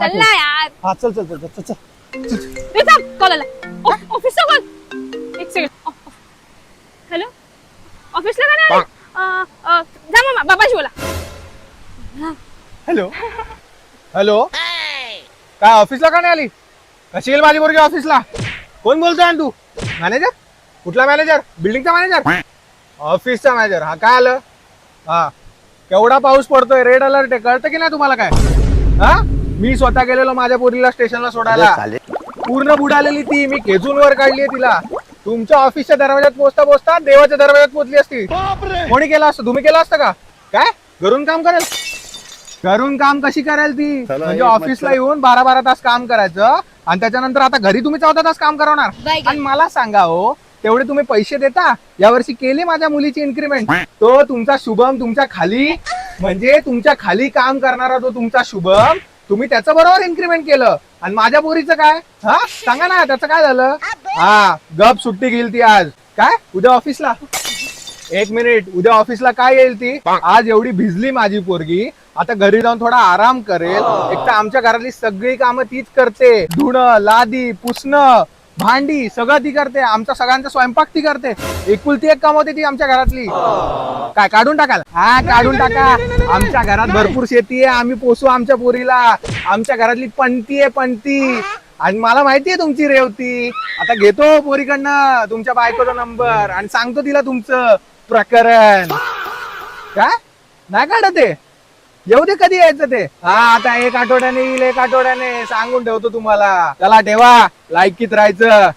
चल ना यार. हा चल चल चल चल चल. ए, थांब, कॉल आला. ऑफिसचा कॉल. एक सेकंड. हॅलो, ऑफिसला का नाही आले? जा मग बाबाशी बोला. हॅलो हॅलो, काय ऑफिसला का नाही आली? कशी येईल माझी पोरगी ऑफिसला? कोण बोलतोय तू? मॅनेजर? कुठला मॅनेजर? बिल्डिंगचा मॅनेजर? ऑफिसचा मॅनेजर. हा काय आलं? हा, केवढा पाऊस पडतोय, रेड अलर्ट आहे, कळतं की नाही तुम्हाला काय? हा, मी स्वतः गेलेलो माझ्या पोरीला स्टेशनला सोडायला. पूर्ण बुडालेली ती, मी खेचून वर काढली तिला. तुमच्या ऑफिसच्या दरवाज्यात पोहोचता पोहोचता देवाच्या दरवाज्यात पोहोचली असती. कोणी केलं असतं? तुम्ही केलं असतं का? काय घरून काम करेल? घरून काम कशी करेल ती? म्हणजे ऑफिसला येऊन 12-12 तास काम करायचं आणि त्याच्यानंतर आता घरी तुम्ही 14 तास काम करवणार. आणि मला सांगा हो, तेवढे तुम्ही पैसे देता? यावर्षी केली माझ्या मुलीची इन्क्रीमेंट. तो तुमचा शुभम तुमच्या खाली, म्हणजे तुमच्या खाली काम करणारा तो तुमचा शुभम, तुम्ही त्याच्या बरोबर इन्क्रीमेंट केलं. आणि माझ्या पोरीचं काय? हा सांगा ना, त्याचं काय झालं? हा, गप सुट्टी घेईल ती आज. काय उद्या ऑफिसला? एक मिनिट, उद्या ऑफिसला काय येईल ती? आज एवढी भिजली माझी पोरगी, आता घरी जाऊन थोडा आराम करेल. एक तर आमच्या घरातली सगळी कामं तीच करते. धुणं, लादी, पुसणं, भांडी सगळं ती करते. आमचा सगळ्यांचा स्वयंपाक ती करते. एकुलती एक कमावते ती आमच्या घरातली. काय काढून टाकाल? हा काढून टाका. आमच्या घरात भरपूर शेती आहे, आम्ही पोसू आमच्या पोरीला. आमच्या घरातली पणती आहे, पणती. आणि मला माहितीये तुमची रेवती. आता घेतो पोरीकडनं तुमच्या बायकोचा नंबर आणि सांगतो तिला तुमचं प्रकरण. काय नाही काढत ते? येऊ दे, कधी यायचं ते? हा, आता 1 आठवड्याने येईल, 1 आठवड्याने सांगून ठेवतो तुम्हाला. चला ठेवा, लायकीत राहायचं.